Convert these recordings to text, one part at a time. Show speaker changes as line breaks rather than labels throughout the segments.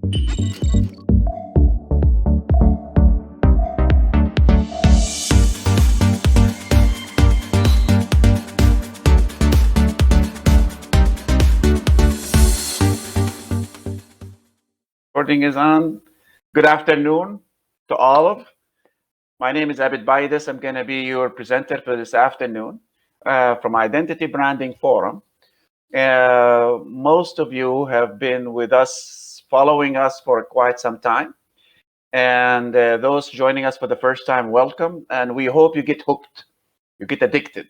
Recording is on. Good afternoon to all of. My name is Abed Baidas. I'm going to be your presenter for this afternoon from Identity Branding Forum. Most of you have been with us, following us for quite some time. And those joining us for the first time, welcome. And we hope you get hooked, you get addicted.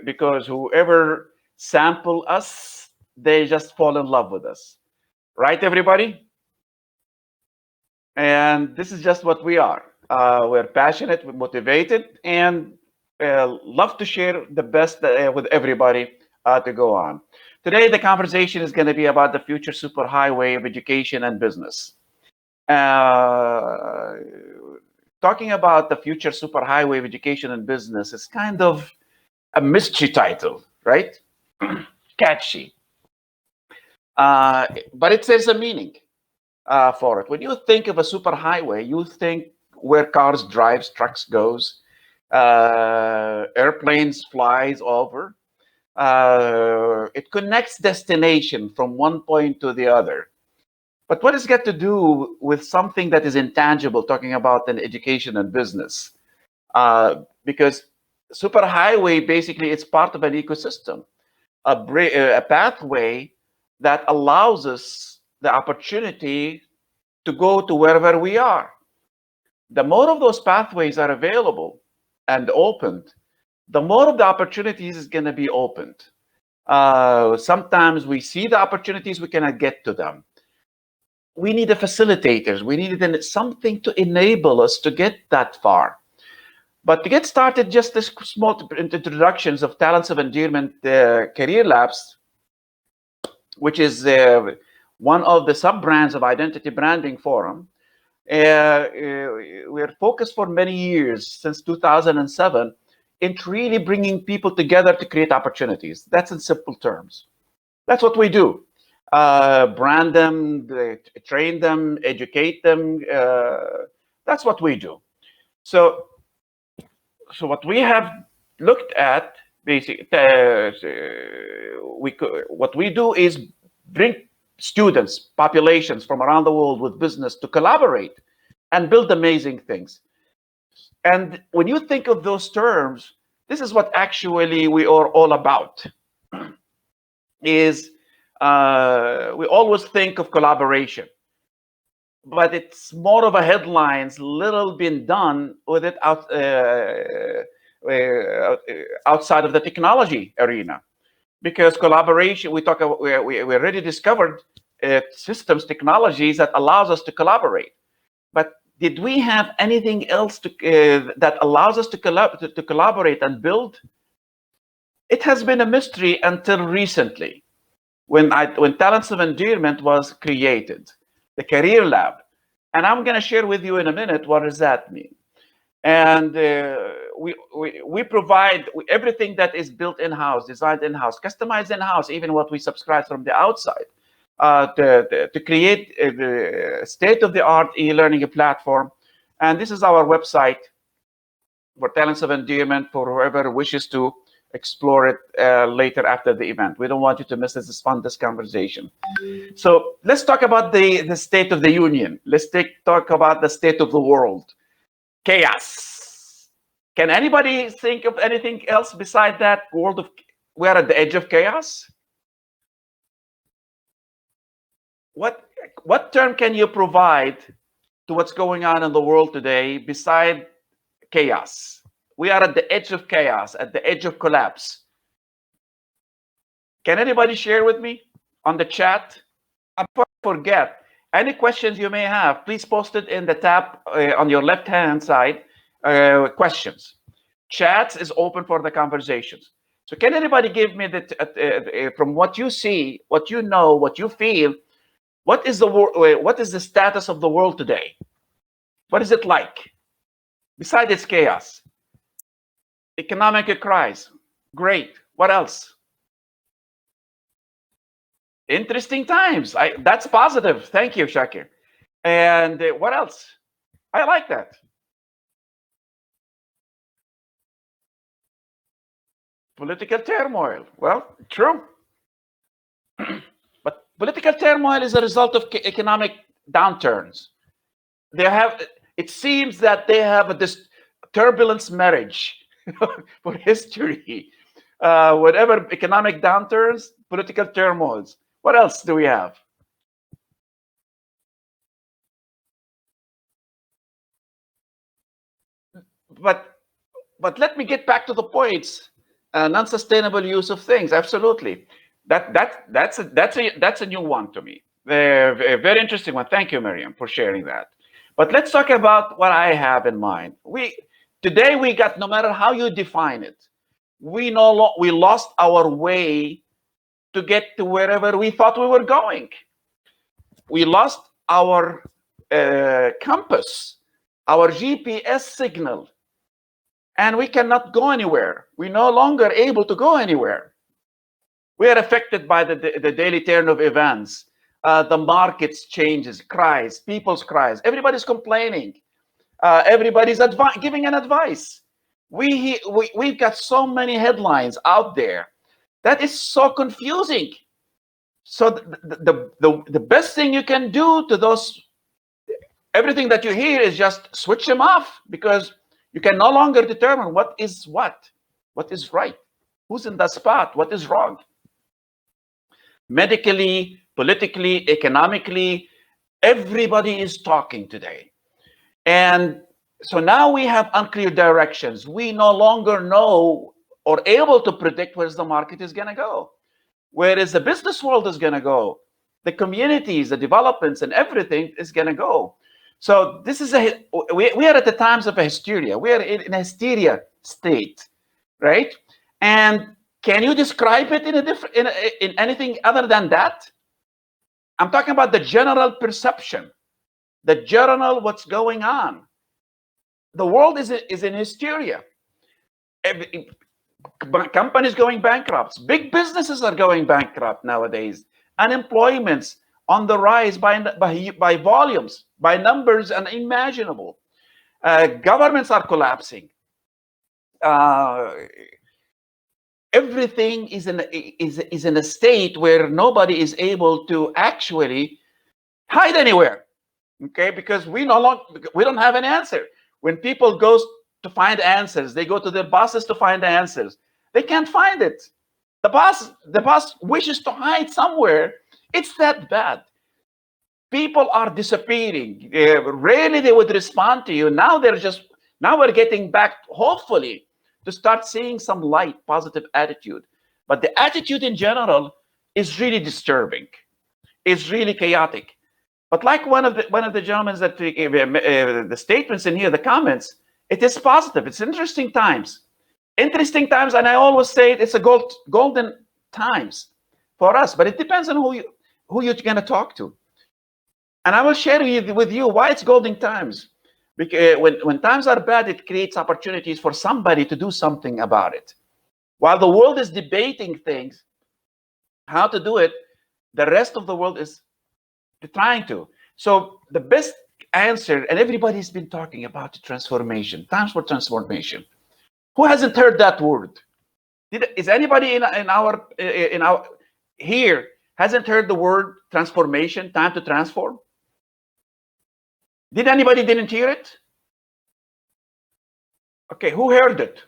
Because whoever sample us, they just fall in love with us. Right, everybody? And this is just what we are. We're passionate, we're motivated, and love to share the best with everybody to go on. Today, the conversation is going to be about the future superhighway of education and business. Talking about the future superhighway of education and business is kind of a mystery title, right? Catchy. But it says a meaning for it. When you think of a superhighway, you think where cars drives, trucks goes, airplanes flies over. It connects destination from one point to the other. But what does it got to do with something that is intangible, talking about an education and business? Because superhighway, basically, it's part of an ecosystem, a pathway that allows us the opportunity to go to wherever we are. The more of those pathways are available and opened, the more of the opportunities is going to be opened. Sometimes we see the opportunities, we cannot get to them. We need a facilitators. We need something to enable us to get that far. But to get started, just this small introductions of Talents of Endearment Career Labs, which is one of the sub-brands of Identity Branding Forum. We're focused for many years, since 2007, in really bringing people together to create opportunities. That's in simple terms. That's what we do. Brand them, train them, educate them. That's what we do. So what we have looked at, basically, what we do is bring students, populations from around the world with business to collaborate and build amazing things. And when you think of those terms, this is what actually we are all about. Is we always think of collaboration, but it's more of a headlines, little been done with it outside of the technology arena. Because collaboration, we already discovered systems, technologies that allows us to collaborate. But did we have anything else that allows us to collaborate and build? It has been a mystery until recently, when Talents of Endearment was created, the Career Lab. And I'm going to share with you in a minute what does that mean. And we provide everything that is built in-house, designed in-house, customized in-house, even what we subscribe from the outside, to create a state-of-the-art e-learning platform. And this is our website for Talents of Endearment, for whoever wishes to explore it later after the event. We don't want you to miss this fun, this conversation. So let's talk about the state of the union. Let's talk about the state of the world. Chaos. Can anybody think of anything else beside that world of? We are at the edge of chaos. What term can you provide to what's going on in the world today beside chaos? We are at the edge of chaos, at the edge of collapse. Can anybody share with me on the chat? Before I forget, any questions you may have, please post it in the tab on your left-hand side, questions. Chat is open for the conversations. So can anybody give me from what you see, what you know, what you feel, what is the status of the world today? What is it like? Besides its chaos. Economic crisis. Great. What else? Interesting times. That's positive. Thank you, Shakir. And what else? I like that. Political turmoil. Well, true. But political turmoil is a result of economic downturns. They have. It seems that they have this turbulence marriage for history. Whatever economic downturns, political turmoils. What else do we have? But let me get back to the points. Non-sustainable use of things. Absolutely. That's a new one to me. Very interesting one. Thank you, Miriam, for sharing that. But let's talk about what I have in mind. Today we got, no matter how you define it, we lost our way to get to wherever we thought we were going. We lost our compass, our GPS signal, and we cannot go anywhere. We're no longer able to go anywhere. We are affected by the daily turn of events, the markets changes, cries, people's cries. Everybody's complaining. Everybody's giving an advice. We've got so many headlines out there that is so confusing. So the best thing you can do to those, everything that you hear, is just switch them off, because you can no longer determine what is right, who's in the spot, what is wrong. Medically, politically, economically, everybody is talking today. And so now we have unclear directions. We no longer know or able to predict where the market is going to go, where is the business world is going to go, the communities, the developments, and everything is going to go. So this is we are at the times of a hysteria. We are in a hysteria state, right? And can you describe it in anything other than that? I'm talking about the general perception, the general what's going on. The world is in hysteria. Companies going bankrupt. Big businesses are going bankrupt nowadays. Unemployment's on the rise by volumes, by numbers unimaginable. Governments are collapsing. Everything is in a state where nobody is able to actually hide anywhere. Okay, because we don't have an answer. When people go to find answers, they go to their bosses to find answers. They can't find it. The boss wishes to hide somewhere. It's that bad. People are disappearing. Rarely they would respond to you. Now we're getting back, hopefully, to start seeing some light, positive attitude. But the attitude in general is really disturbing. It's really chaotic. But like one of the gentlemen that gave the statements in here, the comments, it is positive. It's interesting times. Interesting times, and I always say it's a golden times for us. But it depends on who you're going to talk to. And I will share with you why it's golden times. Because when times are bad, it creates opportunities for somebody to do something about it. While the world is debating things, how to do it, the rest of the world is trying to. So the best answer, and everybody's been talking about the transformation, times for transformation. Who hasn't heard that word? Is anybody in our here hasn't heard the word transformation, time to transform? Did anybody didn't hear it? Okay, who heard it?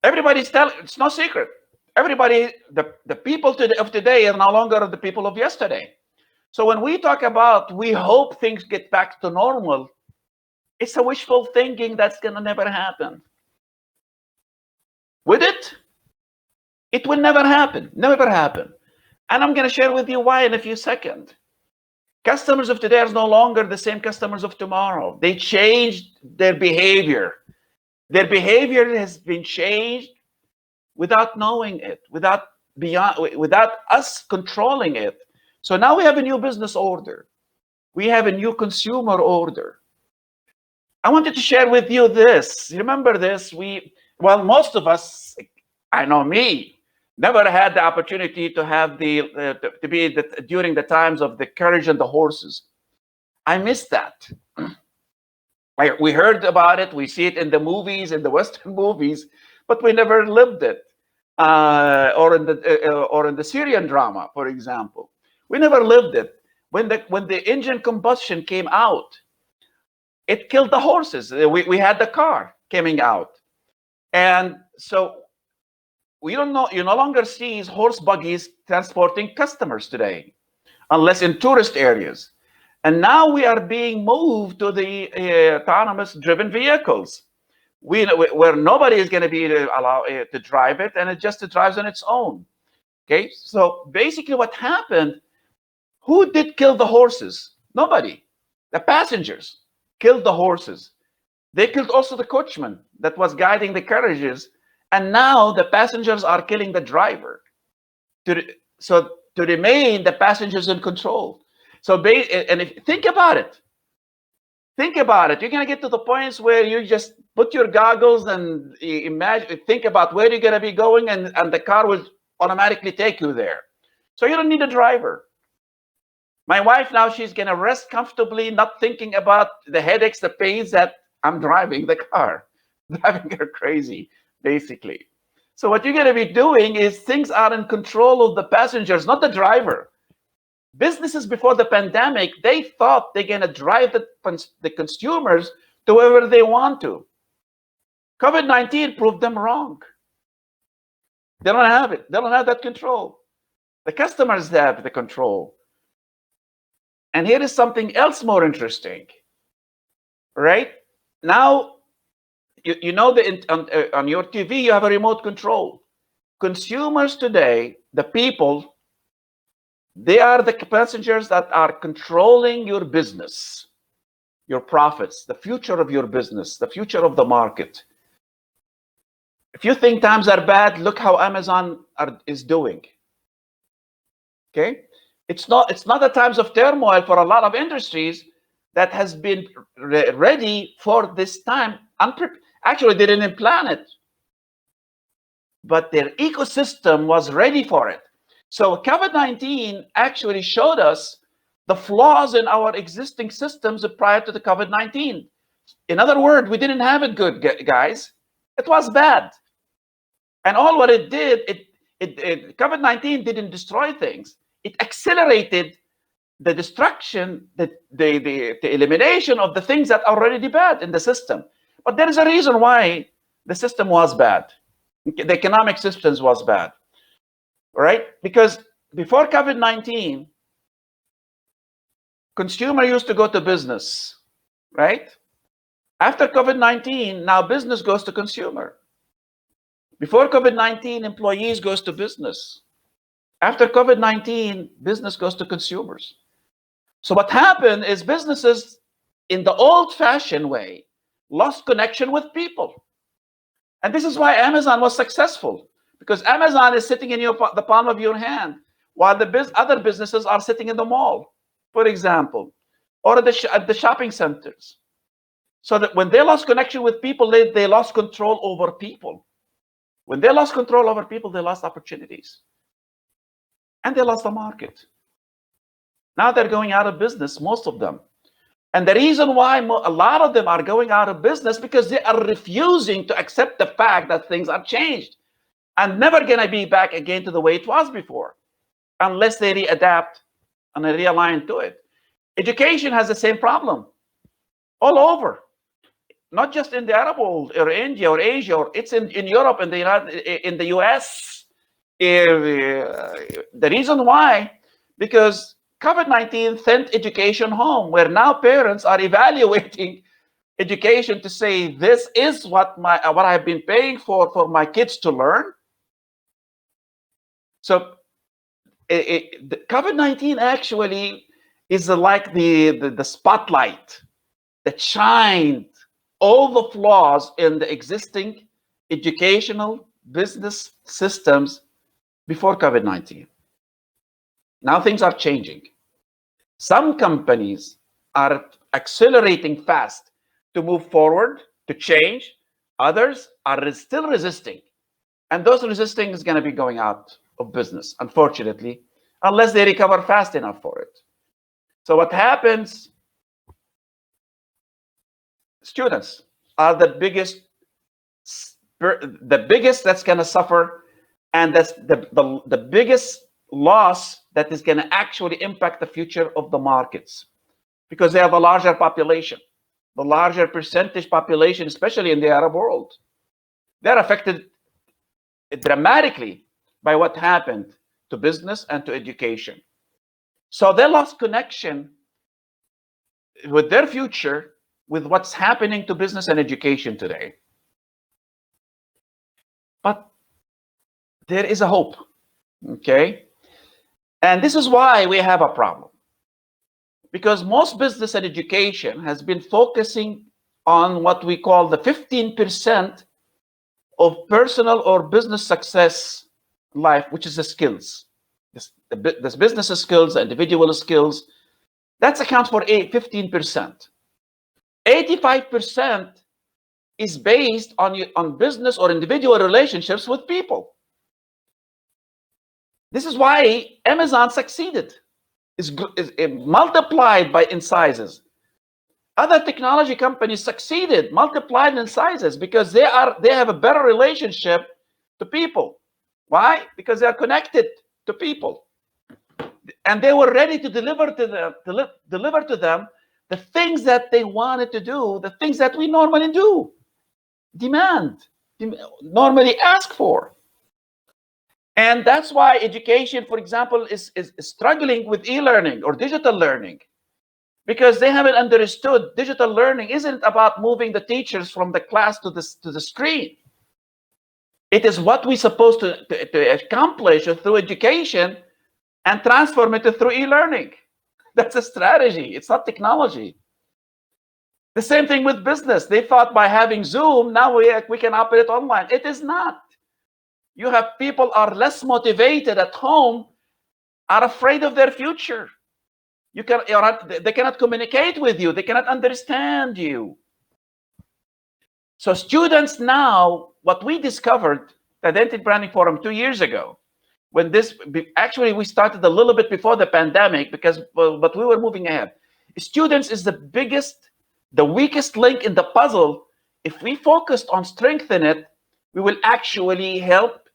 Everybody's telling, it's no secret. Everybody, the people of today are no longer the people of yesterday. So when we talk about we hope things get back to normal, it's a wishful thinking that's going to never happen. Would it? It will never happen. Never happen. And I'm going to share with you why in a few seconds. Customers of today are no longer the same customers of tomorrow. They changed their behavior. Their behavior has been changed without knowing it, without us controlling it. So now we have a new business order. We have a new consumer order. I wanted to share with you this. Remember this? Most of us, I know me, Never had the opportunity to have to be during the times of the carriage and the horses. I miss that. We heard about it, we see it in the movies, in the Western movies, but we never lived it. Or in the Syrian drama, for example, we never lived it. When the engine combustion came out, it killed the horses. We had the car coming out, and so we don't know. You no longer see horse buggies transporting customers today, unless in tourist areas. And now we are being moved to the autonomous driven vehicles, where nobody is going to be allowed to drive it, and it just drives on its own. Okay, so basically what happened, who did kill the horses? Nobody. The passengers killed the horses. They killed also the coachman that was guiding the carriages, and now the passengers are killing the driver. To remain the passengers in control. So, think about it. Think about it. You're going to get to the points where you just put your goggles and think about where you're going to be going, and the car will automatically take you there. So you don't need a driver. My wife now, she's going to rest comfortably, not thinking about the headaches, the pains that I'm driving the car, driving her crazy, basically. So what you're going to be doing is things are in control of the passengers, not the driver. Businesses before the pandemic, they thought they're going to drive the consumers to wherever they want to. COVID-19 proved them wrong. They don't have it. They don't have that control. The customers have the control. And here is something else more interesting, right? Now, you know that on your TV, you have a remote control. Consumers today, the people, they are the passengers that are controlling your business, your profits, the future of your business, the future of the market. If you think times are bad, look how Amazon is doing. Okay? It's not the times of turmoil for a lot of industries that has been ready for this time. Actually, they didn't plan it, but their ecosystem was ready for it. So COVID-19 actually showed us the flaws in our existing systems prior to the COVID-19. In other words, we didn't have it good, guys. It was bad. And all what it did, COVID-19 didn't destroy things. It accelerated the destruction, the elimination of the things that are already bad in the system. But there is a reason why the system was bad. The economic systems was bad, right? Because before COVID-19, consumer used to go to business, right? After COVID-19, now business goes to consumer. Before COVID-19, employees goes to business. After COVID-19, business goes to consumers. So what happened is businesses, in the old-fashioned way, lost connection with people. And this is why Amazon was successful, because Amazon is sitting in the palm of your hand, while the other businesses are sitting in the mall, for example, or at the shopping centers. So that when they lost connection with people, they lost control over people. When they lost control over people, they lost opportunities. And they lost the market. Now they're going out of business, most of them. And the reason why a lot of them are going out of business, because they are refusing to accept the fact that things have changed and never going to be back again to the way it was before, unless they readapt and realign to it. Education has the same problem all over, not just in the Arab world or India or Asia, or it's in Europe and in the US. The reason why, because COVID-19 sent education home, where now parents are evaluating education to say, this is what I've been paying for my kids to learn. So COVID-19 actually is like the spotlight that shined all the flaws in the existing educational business systems before COVID-19. Now things are changing. Some companies are accelerating fast to move forward, to change. Others are still resisting. And those resisting is going to be going out of business, unfortunately, unless they recover fast enough for it. So what happens, students are the biggest that's going to suffer, and that's the biggest loss that is going to actually impact the future of the markets, because they have a larger population, the larger percentage population, especially in the Arab world. They're affected dramatically by what happened to business and to education. So they lost connection with their future with what's happening to business and education today. But there is a hope, okay? And this is why we have a problem. Because most business and education has been focusing on what we call the 15% of personal or business success life, which is the skills. This business skills, individual skills, that accounts for 15%. 85% is based on business or individual relationships with people. This is why Amazon succeeded. Is multiplied in sizes. Other technology companies succeeded, multiplied in sizes, because they have a better relationship to people. Why? Because they are connected to people, and they were ready to deliver to them the things that they wanted to do, the things that we normally do, normally ask for. And that's why education, for example, is struggling with e-learning or digital learning, because they haven't understood digital learning isn't about moving the teachers from the class to the screen. It is what we're supposed to accomplish through education and transform it through e-learning. That's a strategy. It's not technology. The same thing with business. They thought by having Zoom, now we can operate online. It is not. You have people are less motivated at home, are afraid of their future. They cannot communicate with you. They cannot understand you. So students now, what we discovered, the Identity Branding Forum 2 years ago, when actually we started a little bit before the pandemic, but we were moving ahead. Students is the weakest link in the puzzle. If we focused on strengthening it, we will actually help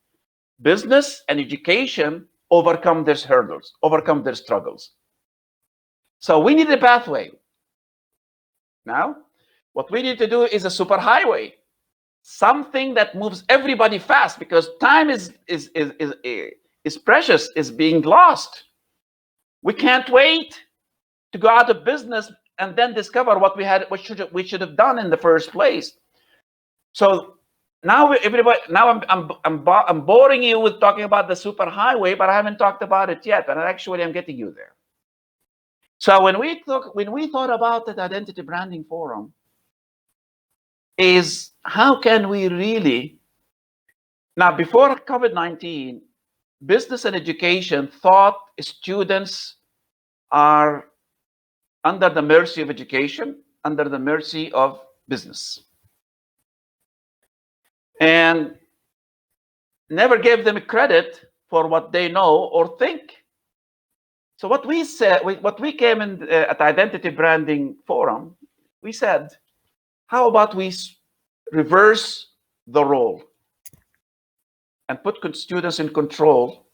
business and education overcome their hurdles, overcome their struggles. So we need a pathway. Now, what we need to do is a superhighway, something that moves everybody fast, because time is precious, is being lost. We can't wait to go out of business and then discover what we should have done in the first place. So now I'm boring you with talking about the superhighway, but I haven't talked about it yet. But actually, I'm getting you there. So when we thought about the Identity Branding Forum, is how can we really, now before COVID-19, business and education thought students are under the mercy of education, under the mercy of business, and never gave them credit for what they know or think. So what we said, what we came in at Identity Branding Forum, we said, how about we reverse the role and put students in control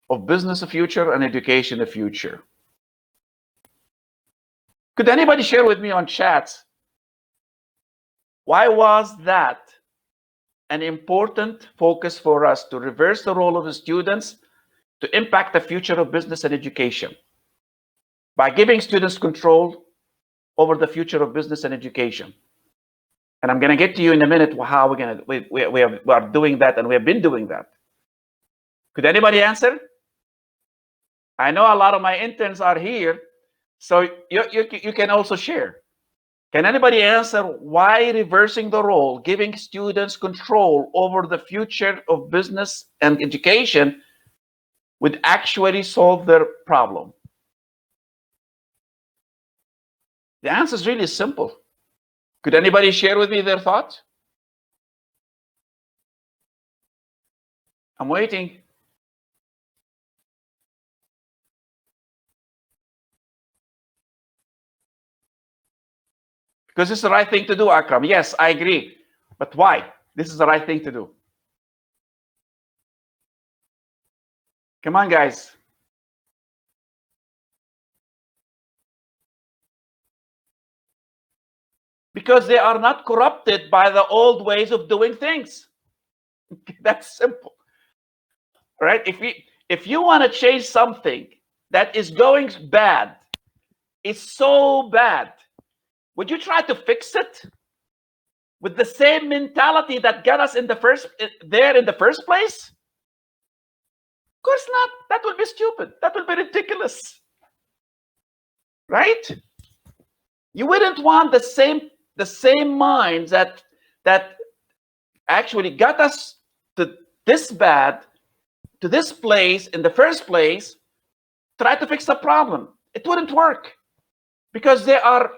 of business the future and education the future? Could anybody share with me on chats, why was that an important focus for us to reverse the role of the students to impact the future of business and education by giving students control over the future of business and education? And I'm going to get to you in a minute how we are doing that, and we have been doing that. Could anybody answer? I know a lot of my interns are here, so you can also share. Can anybody answer why reversing the role, giving students control over the future of business and education would actually solve their problem? The answer is really simple. Could anybody share with me their thoughts? I'm waiting. Because it's the right thing to do, Akram. Yes, I agree. But why? This is the right thing to do. Come on, guys. Because they are not corrupted by the old ways of doing things. That's simple. Right? If you want to change something that is going bad, it's so bad, would you try to fix it with the same mentality that got us in the first place? Of course not. That would be stupid. That would be ridiculous. Right? You wouldn't want the same minds that actually got us to this bad, to this place in the first place, try to fix the problem. It wouldn't work because they are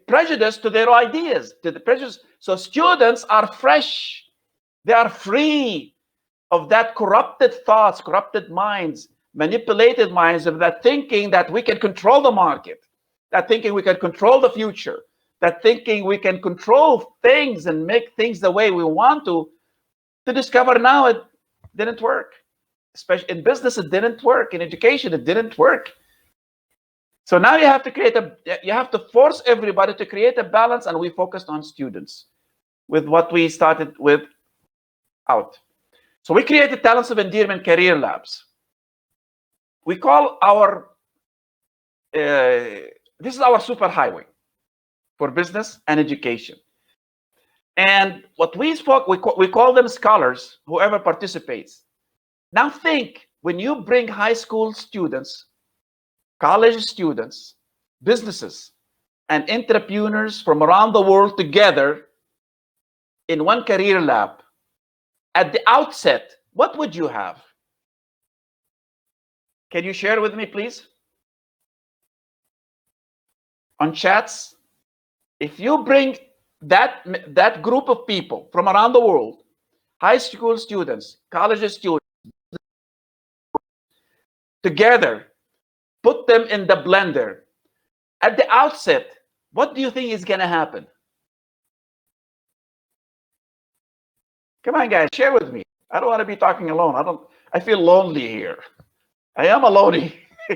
prejudiced to their ideas, to the prejudice. So students are fresh. They are free of that corrupted thoughts, corrupted minds, manipulated minds of that thinking that we can control the market, that thinking we can control the future, that thinking we can control things and make things the way we want to discover now it didn't work. Especially in business, it didn't work. In education, it didn't work. So now you have to force everybody to create a balance, and we focused on students with what we started with out. So we created Talents of Endearment Career Labs. We call our, this is our superhighway for business and education. And what we call them scholars, whoever participates. Now think, when you bring high school students, college students, businesses, and entrepreneurs from around the world together in one career lab, at the outset, what would you have? Can you share with me, please? On chats, if you bring that group of people from around the world, high school students, college students, together, put them in the blender, at the outset, what do you think is going to happen? Come on, guys, share with me. I don't want to be talking alone. I feel lonely here. I am alone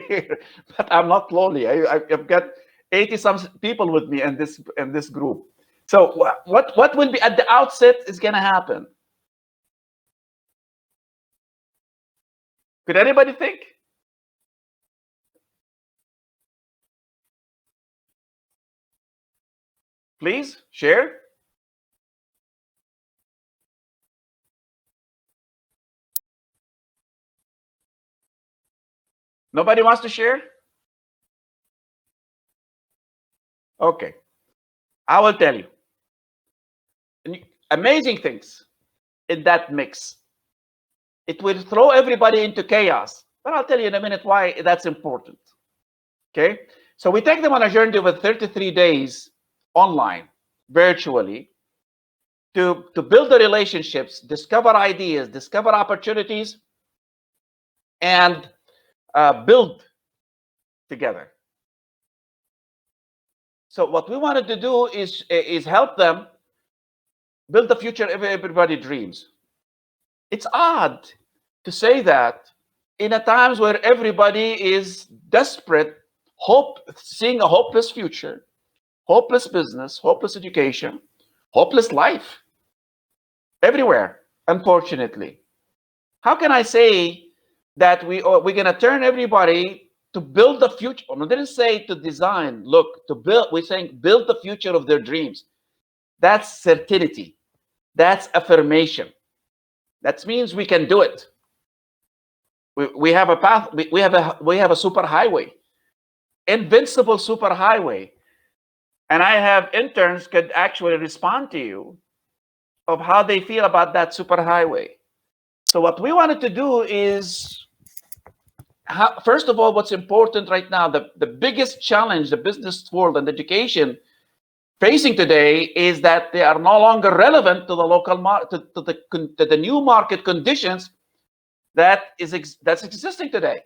here, but I'm not lonely. I've got 80-some people with me in this group. So what will be at the outset is going to happen? Could anybody think? Please share. Nobody wants to share? Okay. I will tell you. Amazing things in that mix. It will throw everybody into chaos. But I'll tell you in a minute why that's important. Okay? So we take them on a journey over 33 days online, virtually, to build the relationships, discover ideas, discover opportunities, and build together. So what we wanted to do is help them build the future everybody dreams. It's odd to say that in a times where everybody is desperate, seeing a hopeless future, hopeless business, hopeless education, hopeless life everywhere, unfortunately. How can I say that we're going to turn everybody to build the future? I didn't say to design, look, to build. We're saying build the future of their dreams. That's certainty. That's affirmation. That means we can do it. We have a path. We have a superhighway, invincible superhighway, and I have interns could actually respond to you of how they feel about that superhighway. So what we wanted to do is, first of all, what's important right now, the biggest challenge the business world and education facing today is that they are no longer relevant to the local market, to the new market conditions that's existing today.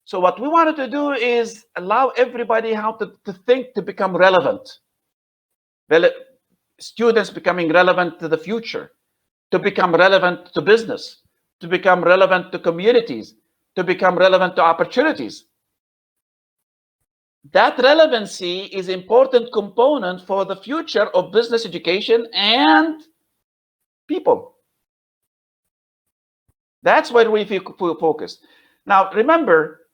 So what we wanted to do is allow everybody how to think, to become relevant. Students becoming relevant to the future, to become relevant to business, to become relevant to communities, to become relevant to opportunities. That relevancy is an important component for the future of business education and people. That's where we focus. Now, remember,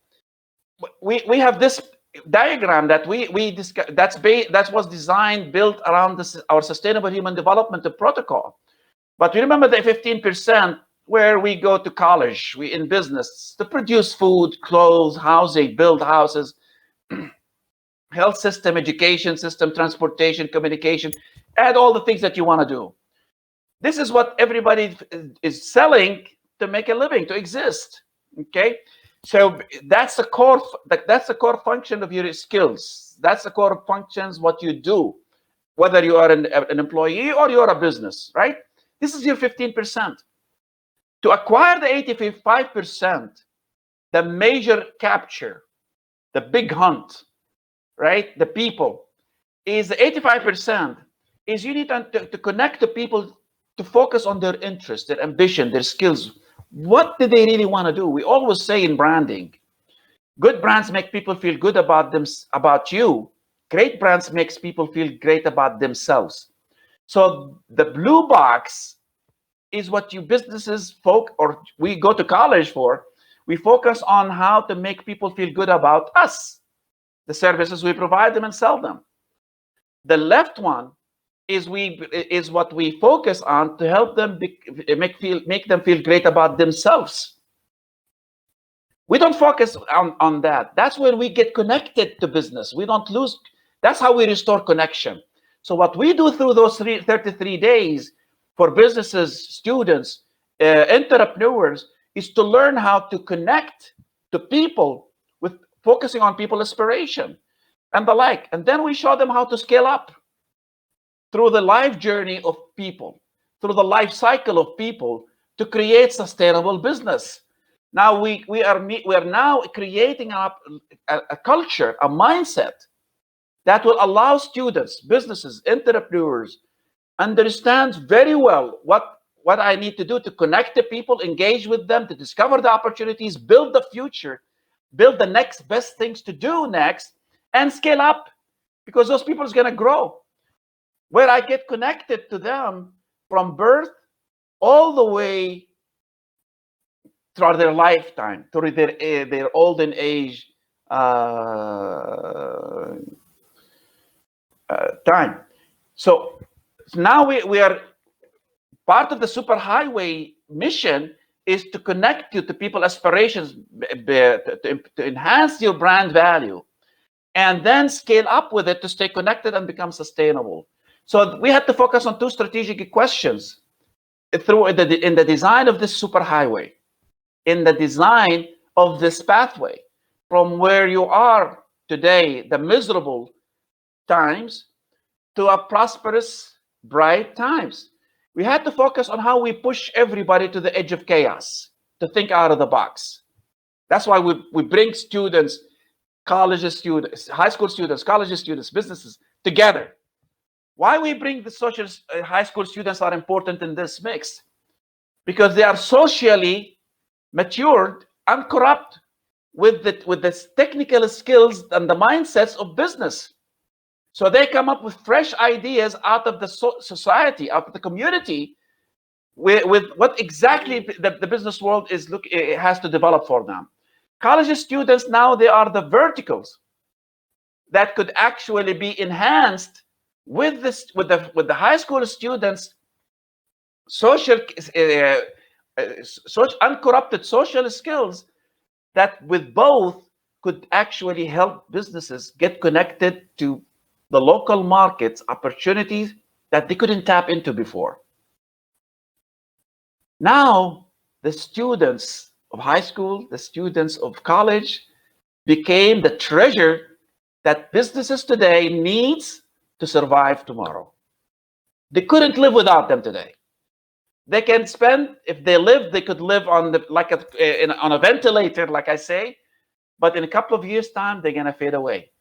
we have this diagram that we discussed, that was designed, built around our Sustainable Human Development Protocol. But we remember the 15% where we go to college, we in business to produce food, clothes, housing, build houses, health system, education system, transportation, communication, add all the things that you want to do. This is what everybody is selling to make a living, to exist. Okay, so that's the core. That's the core function of your skills. That's the core functions what you do, whether you are an employee or you're a business, right? This is your 15%. To acquire the 85%, the major capture, the big hunt, right? The people is the 85%. Is you need to connect the people, to focus on their interest, their ambition, their skills. What do they really want to do? We always say in branding, good brands make people feel good about them, about you. Great brands makes people feel great about themselves. So the blue box is what you businesses or we go to college for. We focus on how to make people feel good about us, the services we provide them and sell them. The left one is what we focus on to help them make them feel great about themselves. We don't focus on that. That's where we get connected to business. We don't lose. That's how we restore connection. So what we do through those 33 days for businesses, students, entrepreneurs, is to learn how to connect to people with focusing on people aspiration and the like. And then we show them how to scale up through the life journey of people, through the life cycle of people, to create sustainable business. Now we are now creating a culture, a mindset that will allow students, businesses, entrepreneurs understand very well what I need to do to connect the people, engage with them, to discover the opportunities, build the future, build the next best things to do next, and scale up, because those people is going to grow. Where I get connected to them from birth all the way throughout their lifetime, through their olden age time. So now we are part of the Superhighway mission is to connect you to people aspirations, to enhance your brand value, and then scale up with it to stay connected and become sustainable. So we had to focus on two strategic questions in the design of this Superhighway, in the design of this pathway from where you are today, the miserable times, to a prosperous, bright times. We had to focus on how we push everybody to the edge of chaos, to think out of the box. That's why we bring students, college students, high school students, college students, businesses together. Why we bring the high school students are important in this mix? Because they are socially matured and corrupt with the technical skills and the mindsets of business. So they come up with fresh ideas out of the society, out of the community, with what exactly the business world has to develop for them. College students now, they are the verticals that could actually be enhanced with the high school students' uncorrupted social skills, that with both could actually help businesses get connected to the local markets, opportunities that they couldn't tap into before. Now, the students of high school, the students of college became the treasure that businesses today needs to survive tomorrow. They couldn't live without them today. They can spend, if they live, they could live on on a ventilator, like I say, but in a couple of years' time, they're gonna fade away.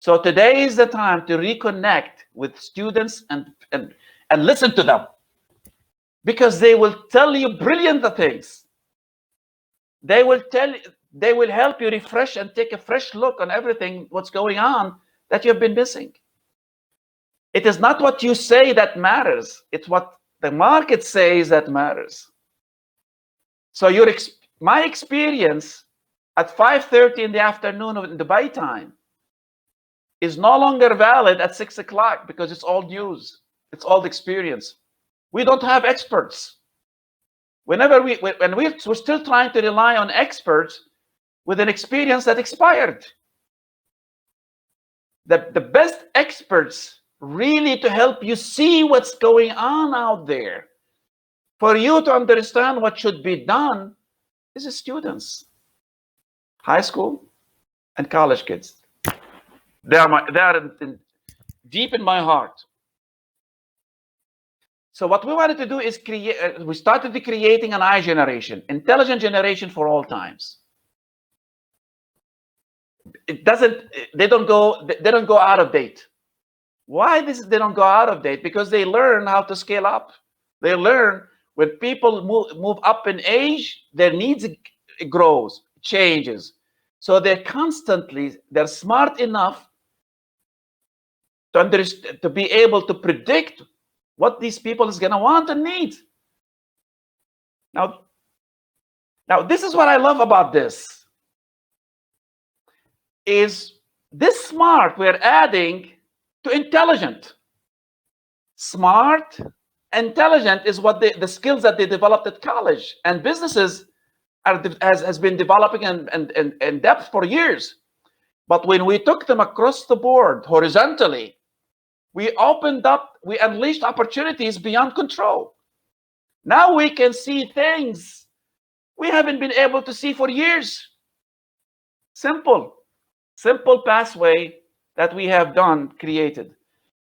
So today is the time to reconnect with students and listen to them, because they will tell you brilliant things. They will help you refresh and take a fresh look on everything, what's going on that you've been missing. It is not what you say that matters. It's what the market says that matters. So my experience at 5:30 in the afternoon in Dubai time is no longer valid at 6 o'clock, because it's old news. It's old experience. We don't have experts. When we're still trying to rely on experts with an experience that expired. The best experts really to help you see what's going on out there, for you to understand what should be done, is the students, high school and college kids. They are deep in my heart. So what we wanted to do is we started creating an I generation, intelligent generation for all times. They don't go out of date. Why they don't go out of date? Because they learn how to scale up. They learn when people move up in age, their needs grows, changes. So they're smart enough to understand, to be able to predict what these people is gonna want and need. Now this is what I love about this. Is this smart we're adding to intelligent. Smart, intelligent is what the skills that they developed at college, and businesses has been developing in depth for years. But when we took them across the board horizontally, we unleashed opportunities beyond control. Now we can see things we haven't been able to see for years. Simple pathway that we have created.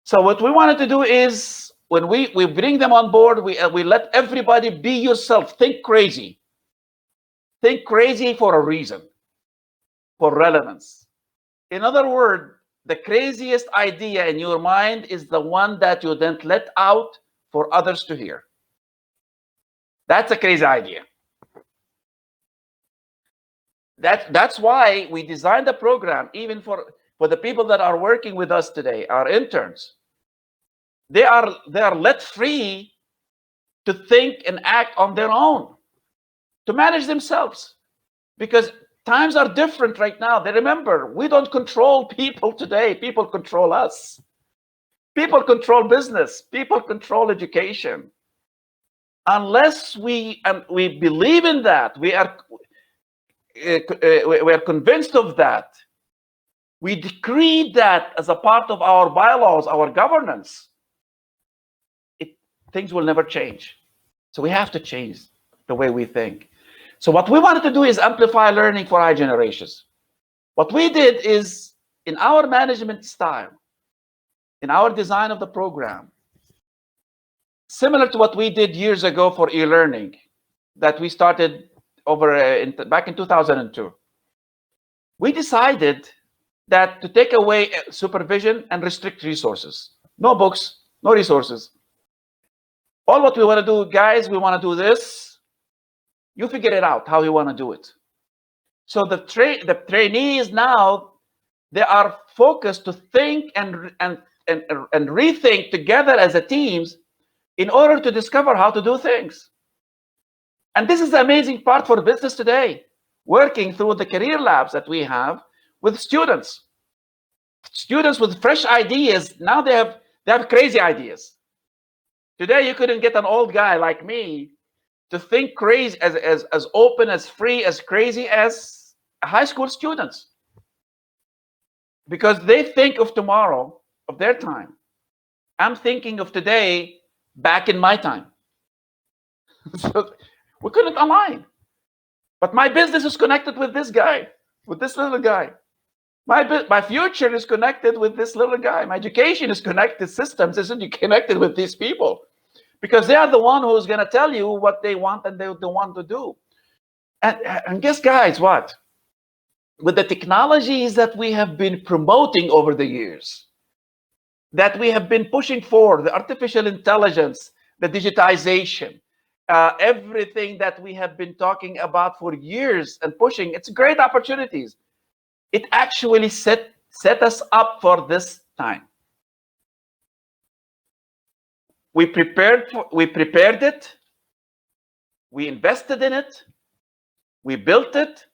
So what we wanted to do is, when we bring them on board, we let everybody be yourself. Think crazy. Think crazy for a reason, for relevance. In other words, the craziest idea in your mind is the one that you then let out for others to hear. That's a crazy idea. That's why we designed the program, even for the people that are working with us today, our interns. They are let free to think and act on their own, to manage themselves, because times are different right now. They remember, we don't control people today. People control us. People control business. People control education. Unless we believe in that, we are convinced of that. We decree that as a part of our bylaws, our governance. Things will never change. So we have to change the way we think. So what we wanted to do is amplify learning for our generations. What we did is, in our management style, in our design of the program, similar to what we did years ago for e-learning, that we started back in 2002. We decided that to take away supervision and restrict resources. No books, no resources. All what we want to do, guys, we want to do this. You figure it out how you want to do it. So the trainees now, they are focused to think and rethink together as a teams in order to discover how to do things. And this is the amazing part for business today, working through the career labs that we have with students. Students with fresh ideas. Now they have crazy ideas. Today, you couldn't get an old guy like me to think crazy, as open, as free, as crazy as high school students. Because they think of tomorrow, of their time. I'm thinking of today, back in my time. So we couldn't align. But my business is connected with this guy, with this little guy. My future is connected with this little guy. My education is connected. Systems isn't connected with these people, because they are the one who's going to tell you what they want and they want to do. And guess, guys, what? With the technologies that we have been promoting over the years, that we have been pushing for, the artificial intelligence, the digitization, everything that we have been talking about for years and pushing, it's great opportunities. It actually set us up for this time. We prepared it, we invested in it, we built it,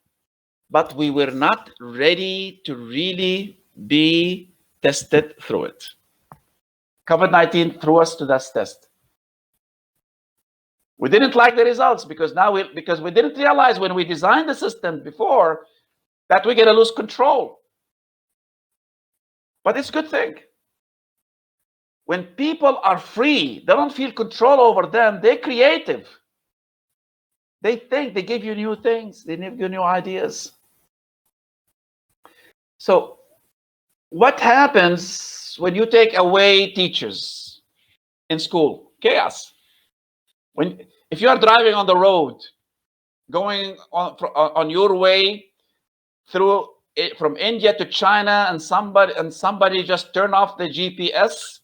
but we were not ready to really be tested through it. COVID-19 threw us to that test. We didn't like the results because we didn't realize when we designed the system before that we're going to lose control. But it's a good thing. When people are free, they don't feel control over them, they're creative. They think, they give you new things, they give you new ideas. So what happens when you take away teachers in school? Chaos. If you are driving on the road, going on your way through from India to China, and somebody just turned off the GPS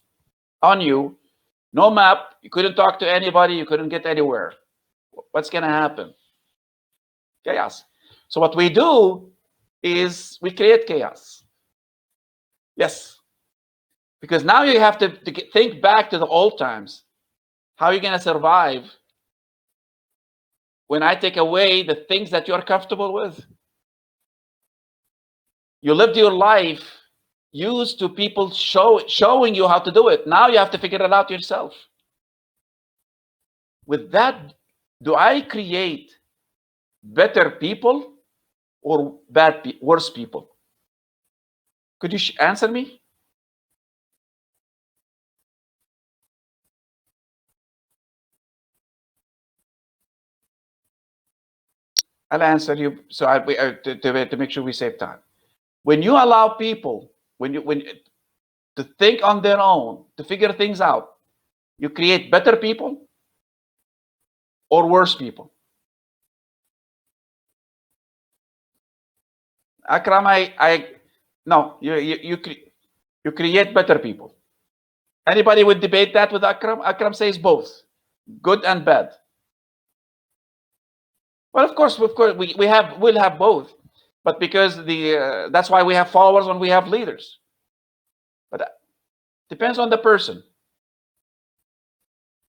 on you, no map, you couldn't talk to anybody, you couldn't get anywhere. What's going to happen? Chaos. So what we do is we create chaos. Yes. Because now you have to think back to the old times. How are you going to survive when I take away the things that you're comfortable with? You lived your life used to people showing you how to do it. Now you have to figure it out yourself. With that, do I create better people or worse people? Could you answer me? I'll answer you to make sure we save time. When you allow people, to think on their own, to figure things out, you create better people or worse people. Akram, no, you create better people. Anybody would debate that with Akram? Akram says both, good and bad. Well, of course, we'll have both, but because that's why we have followers and we have leaders. But that depends on the person.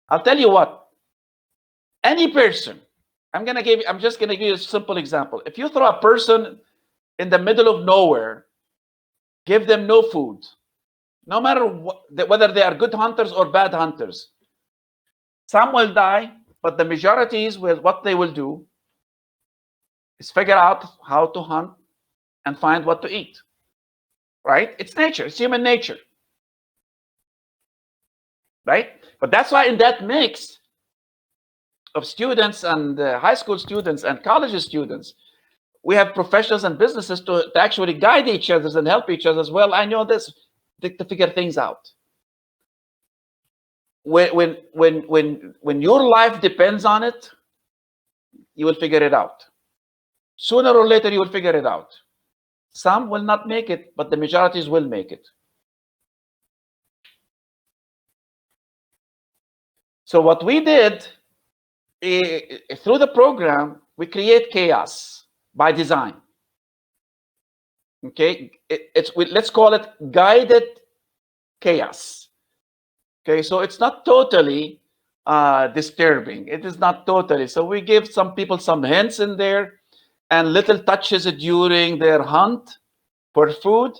I'll tell you what. Any person, I'm just gonna give you a simple example. If you throw a person in the middle of nowhere, give them no food, no matter whether they are good hunters or bad hunters, some will die, but the majorities what they will do is figure out how to hunt and find what to eat. Right? It's nature. It's human nature. Right? But that's why in that mix of students and high school students and college students, we have professionals and businesses to actually guide each other and help each other as well. I know this to figure things out. When your life depends on it, you will figure it out. Sooner or later, you will figure it out. Some will not make it, but the majorities will make it. So what we did through the program, we create chaos by design. Okay, let's call it guided chaos. Okay, so it's not totally disturbing. It is not totally. So we give some people some hints in there and little touches during their hunt for food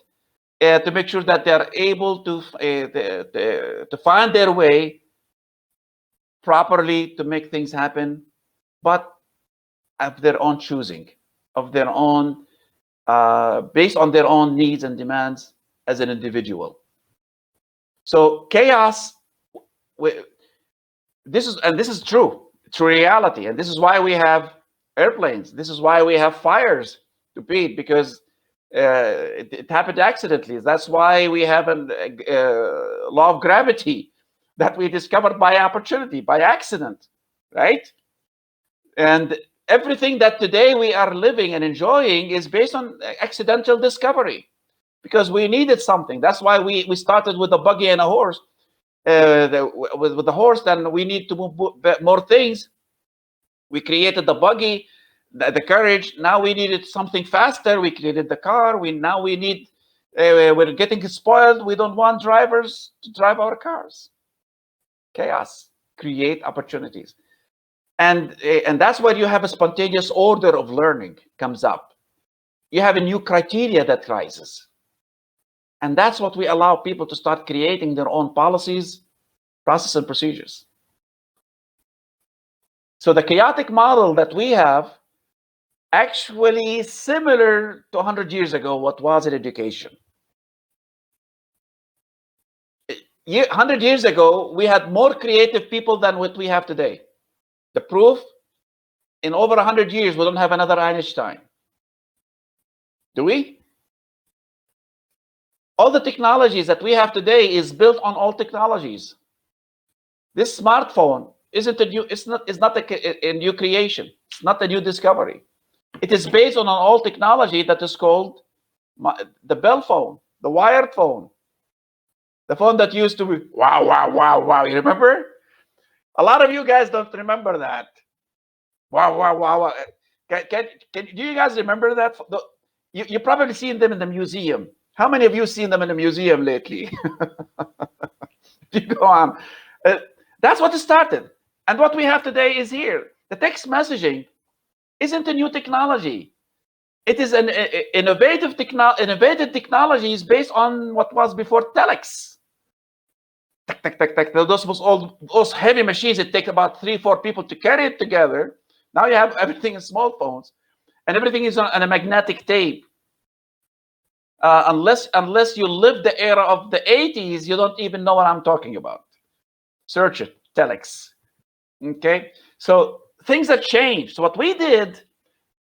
to make sure that they are able to find their way properly to make things happen, but of their own choosing, of their own, based on their own needs and demands as an individual. So chaos, this is true. It's reality, and this is why we have airplanes. This is why we have fires to beat, because it happened accidentally. That's why we have a law of gravity. that we discovered by opportunity, by accident, right? And everything that today we are living and enjoying is based on accidental discovery, because we needed something. That's why we started with a buggy and a horse. With the horse, then we need to move more things. We created the buggy, the carriage. Now we needed something faster. We created the car. Now we need. We're getting spoiled. We don't want drivers to drive our cars. Chaos. Create opportunities. And that's where you have a spontaneous order of learning comes up. You have a new criteria that rises. And that's what we allow people to start creating their own policies, process, and procedures. So the chaotic model that we have actually is similar to 100 years ago, what was in education. 100 years ago, we had more creative people than what we have today. The proof, in over 100 years, we don't have another Einstein. Do we? All the technologies that we have today is built on old technologies. This smartphone isn't a new, it's not a new creation. It's not a new discovery. It is based on an old technology that is called the bell phone, the wired phone. The phone that used to be wow, wow, wow, wow. You remember? A lot of you guys don't remember that. Wow, wow, wow, wow. Do you guys remember that? You probably seen them in the museum. How many of you seen them in the museum lately? You go on. That's what started. And what we have today is here. The text messaging isn't a new technology. It is an innovative technologies based on what was before telex. Those heavy machines, it takes about 3-4 people to carry it together. Now you have everything in small phones, and everything is on a magnetic tape. Unless you live the era of the 80s, you don't even know what I'm talking about. Search it, telex. Okay, so things have changed. So what we did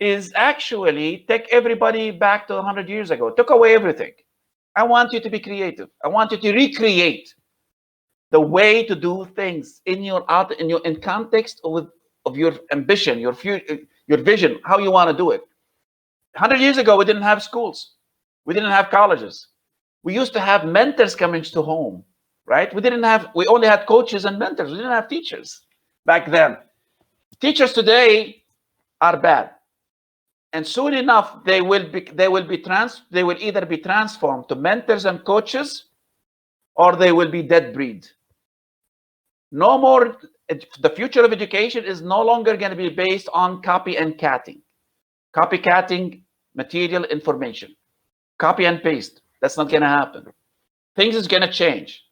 is actually take everybody back to 100 years ago. Took away everything. I want you to be creative. I want you to recreate the way to do things in context of your ambition, your vision, how you want to do it. 100 years ago, we didn't have schools. We didn't have colleges. We used to have mentors coming to home, right? We only had coaches and mentors. We didn't have teachers back then. Teachers today are bad. And soon enough, they will either be transformed to mentors and coaches, or they will be dead breed. No more. The future of education is no longer going to be based on copycatting material information. Copy and paste. That's not going to happen. Things is going to change.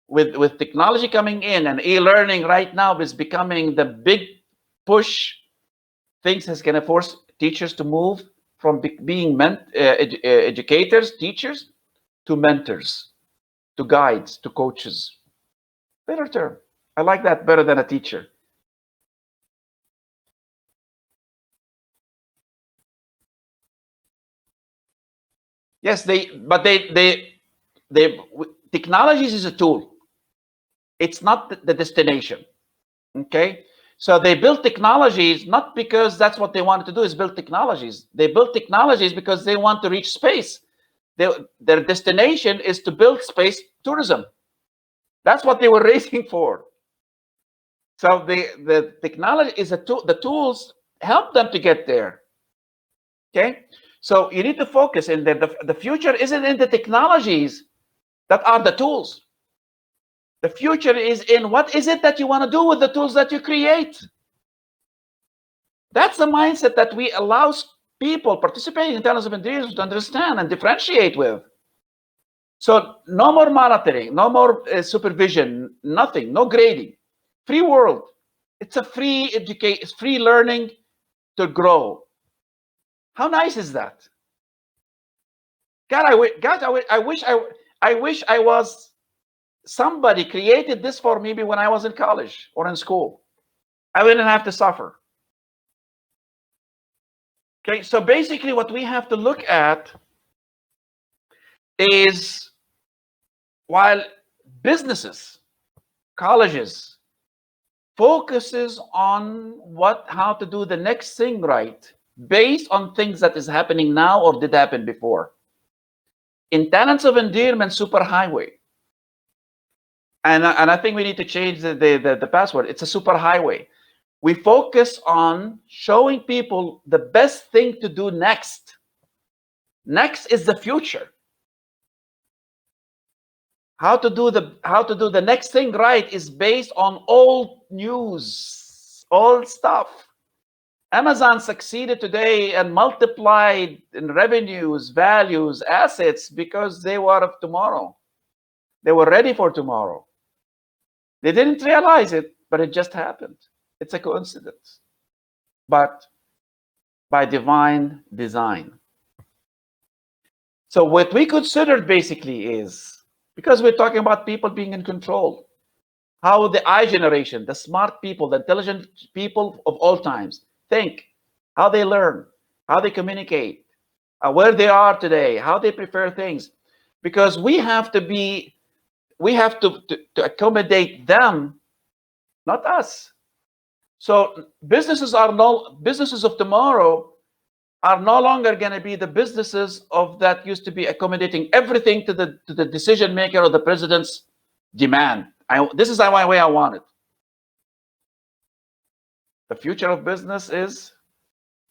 With technology coming in, and e-learning right now is becoming the big push. Things is going to force teachers to move from being educators, teachers, to mentors, to guides, to coaches. Better term. I like that better than a teacher. Yes, technologies is a tool. It's not the destination. Okay, so they built technologies not because that's what they wanted to do, is build technologies. They built technologies because they want to reach space. Their destination is to build space tourism. That's what they were racing for. So the technology is a tool. The tools help them to get there. Okay, so you need to focus in there. The future isn't in the technologies that are the tools. The future is in what is it that you want to do with the tools that you create. That's the mindset that we allow people participating in terms of endearment to understand and differentiate with. So no more monitoring, no more supervision, nothing, no grading. Free world. It's a free education, it's free learning to grow. How nice is that? God, I wish I was somebody created this for me when I was in college or in school. I wouldn't have to suffer. Okay, so basically what we have to look at is, while businesses, colleges focuses on how to do the next thing right based on things that is happening now or did happen before. In Talents of Endearment Superhighway, and I think we need to change the password. It's a superhighway. We focus on showing people the best thing to do next. Next is the future. How to do the next thing right is based on old news, old stuff. Amazon succeeded today and multiplied in revenues, values, assets because they were of tomorrow. They were ready for tomorrow. They didn't realize it, but it just happened. It's a coincidence, but by divine design. So what we considered basically is, because we're talking about people being in control, how the I generation, the smart people, the intelligent people of all times think, how they learn, how they communicate, where they are today, how they prefer things, because we have to accommodate them, not us. So businesses of tomorrow are no longer going to be the businesses of that used to be accommodating everything to the decision maker or the president's demand. This is the way I want it. The future of business is,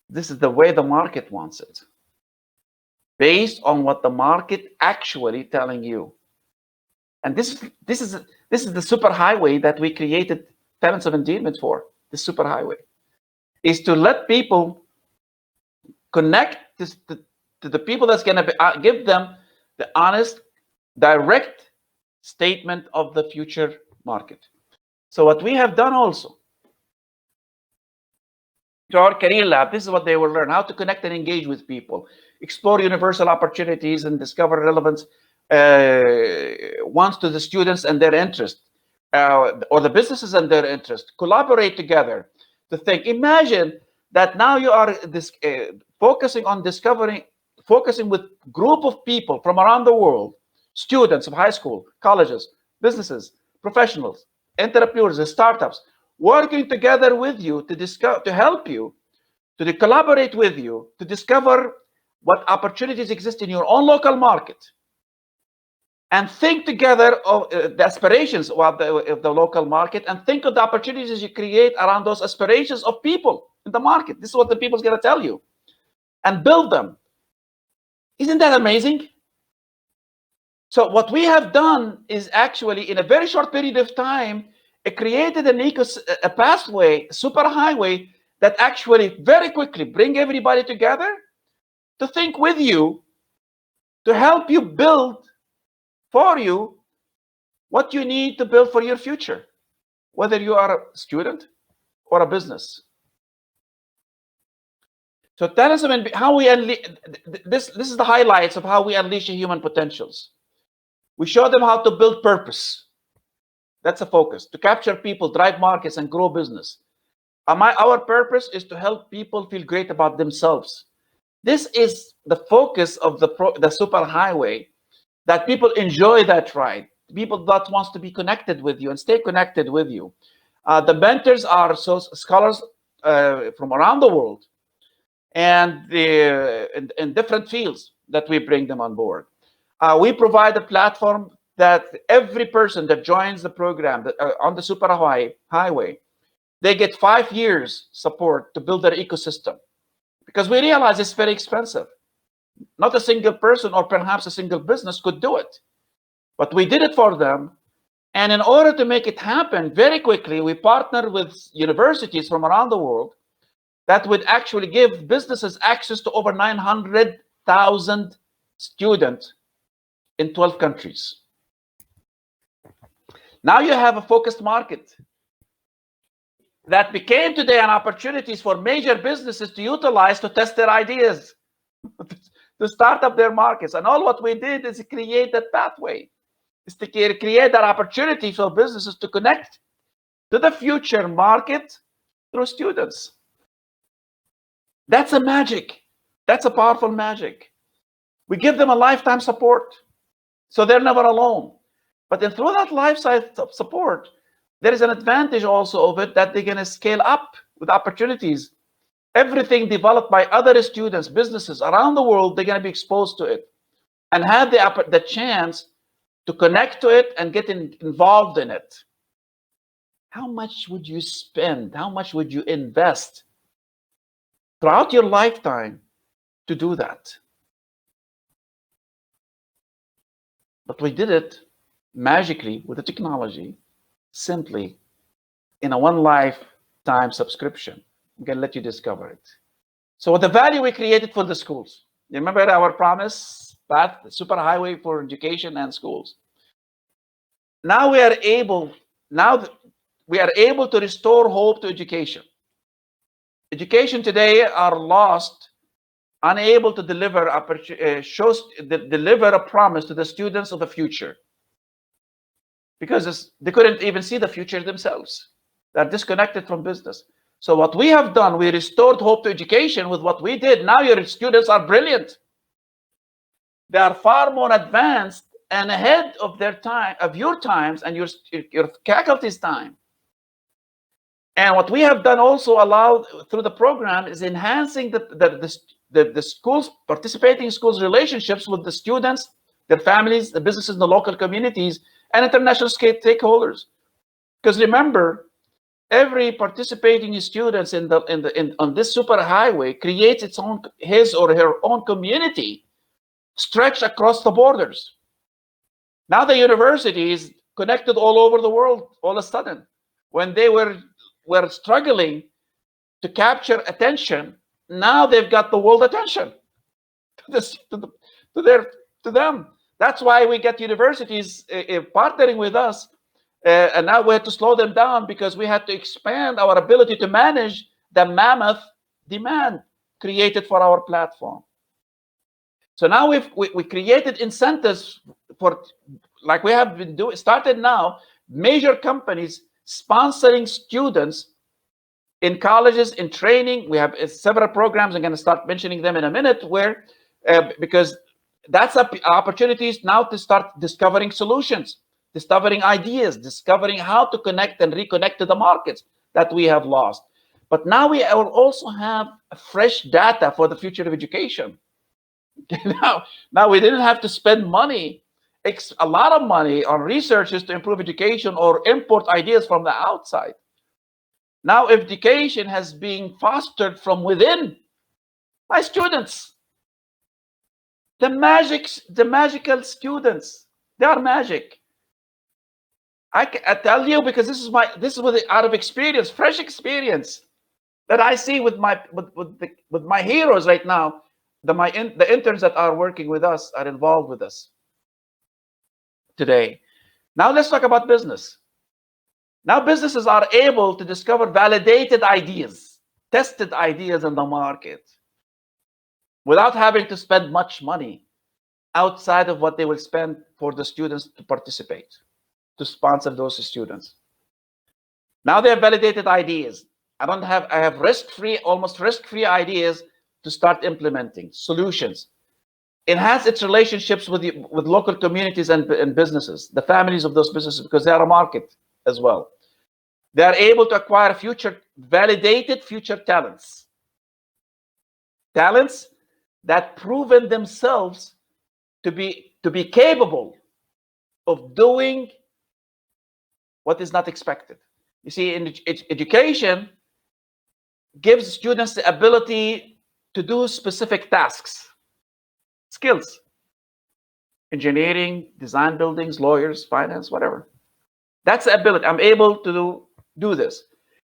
this is the way the market wants it, based on what the market actually telling you. And this is the superhighway that we created Talents of Endearment for. The superhighway is to let people connect to the people that's going to give them the honest, direct statement of the future market. So what we have done also to our career lab, this is what they will learn: how to connect and engage with people, explore universal opportunities, and discover relevance ones to the students and their interest, or the businesses and their interest. Collaborate together to think. Imagine that now you are focusing with group of people from around the world, students of high school, colleges, businesses, professionals, entrepreneurs, startups, working together with you to help you, to collaborate with you, to discover what opportunities exist in your own local market, and think together of the aspirations of the local market, and think of the opportunities you create around those aspirations of people in the market. This is what the people's going to tell you, and build them. Isn't that amazing? So what we have done is actually, in a very short period of time, it created a pathway, superhighway, that actually very quickly bring everybody together to think with you, to help you build for you what you need to build for your future, whether you are a student or a business. So talents of how we unleash this is the highlights of how we unleash human potentials. We show them how to build purpose. That's a focus: to capture people, drive markets, and grow business. Our purpose is to help people feel great about themselves. This is the focus of the superhighway, that people enjoy that ride. People that wants to be connected with you and stay connected with you. The mentors are scholars from around the world, and in different fields that we bring them on board. We provide a platform that every person that joins the program on the Superhighway, they get 5 years support to build their ecosystem, because we realize it's very expensive. Not a single person or perhaps a single business could do it, but we did it for them. And in order to make it happen very quickly, we partnered with universities from around the world that would actually give businesses access to over 900,000 students in 12 countries. Now you have a focused market that became today an opportunities for major businesses to utilize to test their ideas, to start up their markets. And all what we did is create that pathway, is to create that opportunity for businesses to connect to the future market through students. That's a magic. That's a powerful magic. We give them a lifetime support, so they're never alone. But then through that lifetime support, there is an advantage also of it that they're going to scale up with opportunities. Everything developed by other students, businesses around the world, they're going to be exposed to it and have the chance to connect to it and get involved in it. How much would you spend? How much would you invest throughout your lifetime to do that? But we did it magically with the technology, simply in a one lifetime subscription. I'm going to let you discover it. So the value we created for the schools. You remember our promise, path, superhighway for education and schools. Now we are able to restore hope to education. Education today are lost, unable to deliver deliver a promise to the students of the future, because they couldn't even see the future themselves. They're disconnected from business. So what we have done, we restored hope to education with what we did. Now your students are brilliant. They are far more advanced and ahead of their time, of your times and your faculty's time. And what we have done also allowed through the program is enhancing the schools, participating schools' relationships with the students, their families, the businesses, the local communities, and international stakeholders. Because remember, every participating students on this superhighway creates his or her own community stretched across the borders. Now the university is connected all over the world all of a sudden. When they were struggling to capture attention, now they've got the world attention to them. That's why we get universities partnering with us. And now we had to slow them down because we had to expand our ability to manage the mammoth demand created for our platform. So now we created incentives for, like we have been doing, started now, major companies sponsoring students in colleges, in training. We have several programs. I'm going to start mentioning them in a minute, where because that's opportunities now to start discovering solutions, discovering ideas, discovering how to connect and reconnect to the markets that we have lost. But now we will also have fresh data for the future of education. Now we didn't have to spend money, a lot of money, on researchers to improve education or import ideas from the outside. Now education has been fostered from within by students. The magical students, they are magic. I tell you, because this is out of experience, fresh experience that I see with my heroes right now. The interns that are working with us, are involved with us today. Now let's talk about business. Now businesses are able to discover validated ideas, tested ideas in the market, without having to spend much money outside of what they will spend for the students to participate, to sponsor those students. Now they have validated ideas. I have almost risk-free ideas to start implementing solutions. Enhance its relationships with local communities and businesses, the families of those businesses, because they are a market as well. They are able to acquire validated future talents that proven themselves to be capable of doing what is not expected. You see, in education gives students the ability to do specific tasks, skills, engineering, design buildings, lawyers, finance, whatever. That's the ability. I'm able to do this.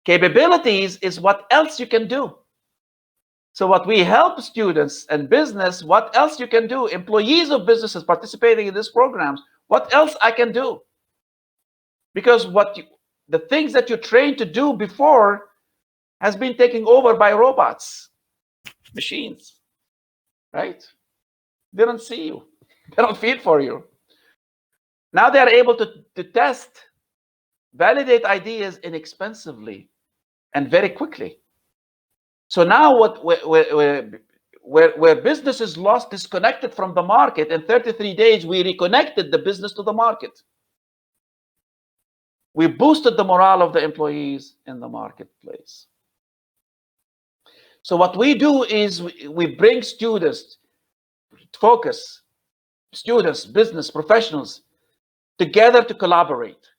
Capabilities is what else you can do. So what we help students and business, what else you can do, employees of businesses participating in these programs, what else I can do? Because the things that you trained to do before has been taken over by robots, machines, right? They don't see you. They don't feel for you. Now they are able to test, validate ideas inexpensively and very quickly. So now where businesses disconnected from the market, in 33 days, we reconnected the business to the market. We boosted the morale of the employees in the marketplace. So what we do is we bring students, focus, students, business professionals together to collaborate.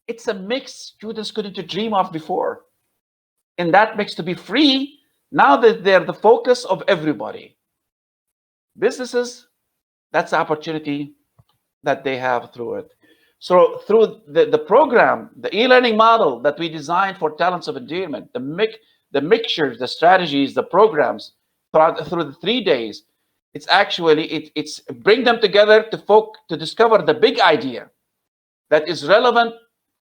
It's a mix students couldn't dream of before. And that mix to be free, now that they're the focus of everybody. Businesses, that's the opportunity that they have through it. So through the program, the e-learning model that we designed for Talents of Endearment, the mixtures, the strategies, the programs through the 3 days, it's actually it's bring them together to discover the big idea that is relevant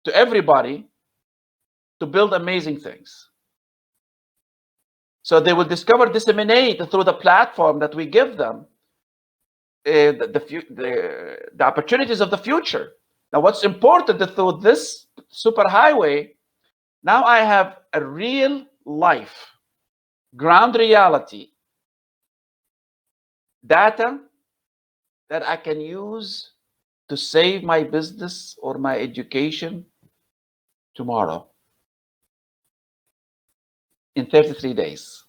to everybody to build amazing things. So they will discover, disseminate through the platform that we give them the opportunities of the future. Now, what's important through this superhighway, now I have a real life, ground reality data that I can use to save my business or my education tomorrow in 33 days.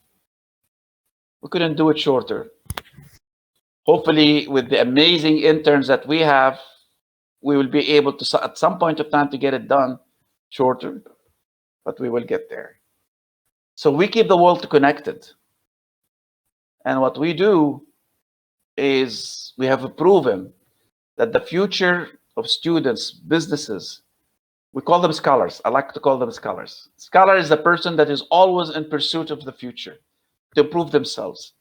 We couldn't do it shorter. Hopefully, with the amazing interns that we have, we will be able to, at some point of time, to get it done shorter, but we will get there. So we keep the world connected. And what we do is we have proven that the future of students, businesses, we call them scholars. I like to call them scholars. Scholar is the person that is always in pursuit of the future to improve themselves.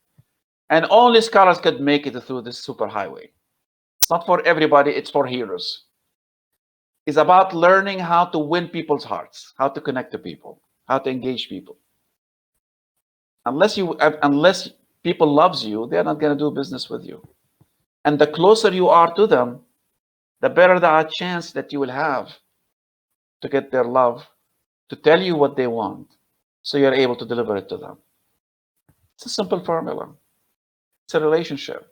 And only scholars could make it through this superhighway. It's not for everybody, it's for heroes. It's about learning how to win people's hearts, how to connect to people, how to engage people. Unless people loves you, they're not going to do business with you. And the closer you are to them, the better the chance that you will have to get their love, to tell you what they want, so you're able to deliver it to them. It's a simple formula. It's a relationship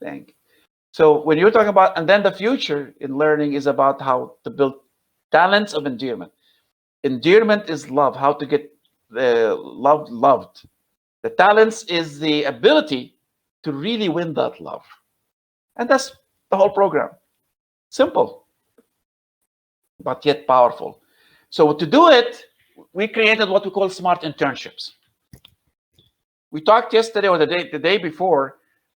thing. So when you're talking about, and then the future in learning is about how to build talents of endearment. Endearment is love, how to get loved. The talents is the ability to really win that love. And that's the whole program. Simple, but yet powerful. So to do it, we created what we call smart internships. We talked yesterday or the day before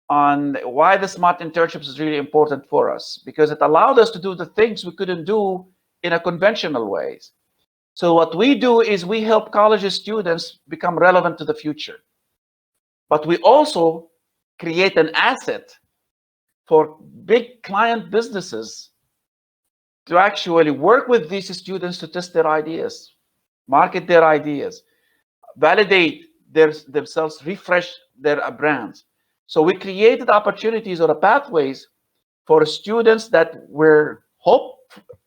on why the smart internships is really important for us, because it allowed us to do the things we couldn't do in a conventional ways. So what we do is we help college students become relevant to the future. But we also create an asset for big client businesses to actually work with these students to test their ideas, market their ideas, validate themselves, refresh their brands. So we created opportunities or pathways for students that were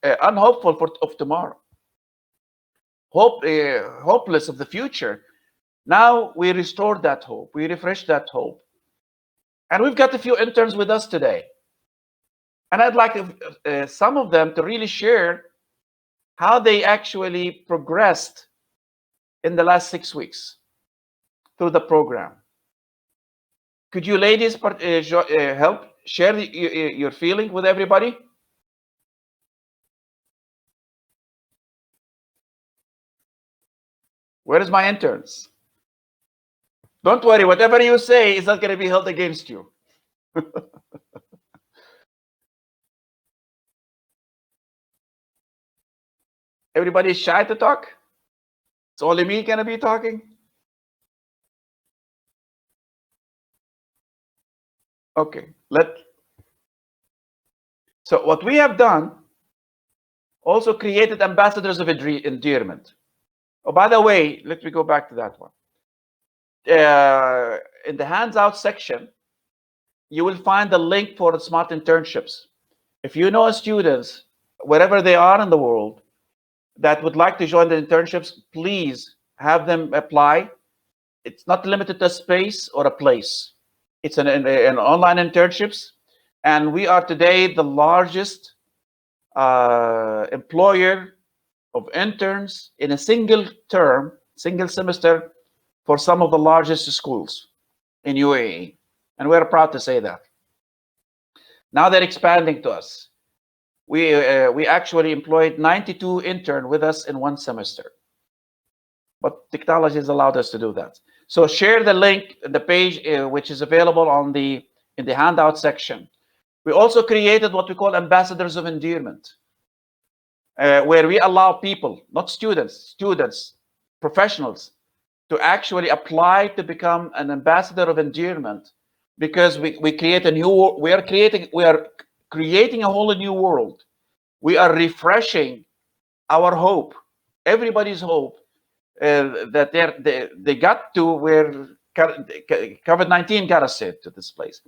unhopeful of tomorrow, hopeless of the future. Now we restored that hope, we refreshed that hope. And we've got a few interns with us today. And I'd like some of them to really share how they actually progressed in the last 6 weeks through the program. Could you ladies help share your feeling with everybody? Where is my interns? Don't worry, whatever you say is not going to be held against you. Everybody is shy to talk? It's only me going to be talking? Okay, so what we have done, also created ambassadors of endearment. Oh, by the way, let me go back to that one. In the hands-out section, you will find the link for the smart internships. If you know students, wherever they are in the world, that would like to join the internships, please have them apply. It's not limited to space or a place. It's an online internships. And we are today the largest employer of interns in a single term, single semester for some of the largest schools in UAE. And we're proud to say that. Now they're expanding to us. We actually employed 92 interns with us in one semester. But technology has allowed us to do that. So share the link, the page, which is available on in the handout section. We also created what we call ambassadors of endearment, where we allow people, not students, professionals, to actually apply to become an ambassador of endearment, because we create a new, we are creating a whole new world. We are refreshing our hope, everybody's hope, that they got to where COVID-19 got us to this place.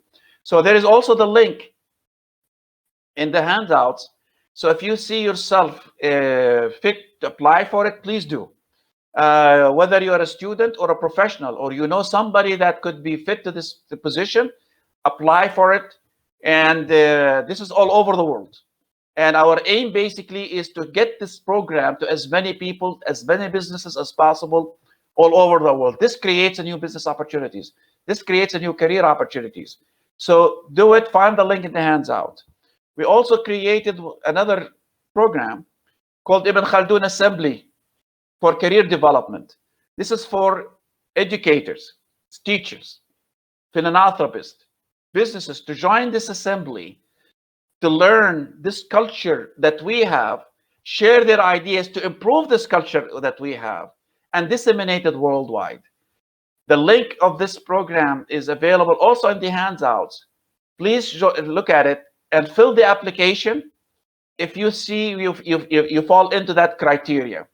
So there is also the link in the handouts. So if you see yourself fit to apply for it, please do. Whether you are a student or a professional, or you know somebody that could be fit to this position, apply for it. And this is all over the world. And our aim basically is to get this program to as many people, as many businesses as possible all over the world. This creates a new business opportunities. This creates a new career opportunities. So do it, find the link in the handout. We also created another program called Ibn Khaldun Assembly for career development. This is for educators, teachers, philanthropists, businesses to join this assembly, to learn this culture that we have, share their ideas to improve this culture that we have, and disseminate it worldwide. The link of this program is available also in the handouts. Please look at it and fill the application if you see you fall into that criteria.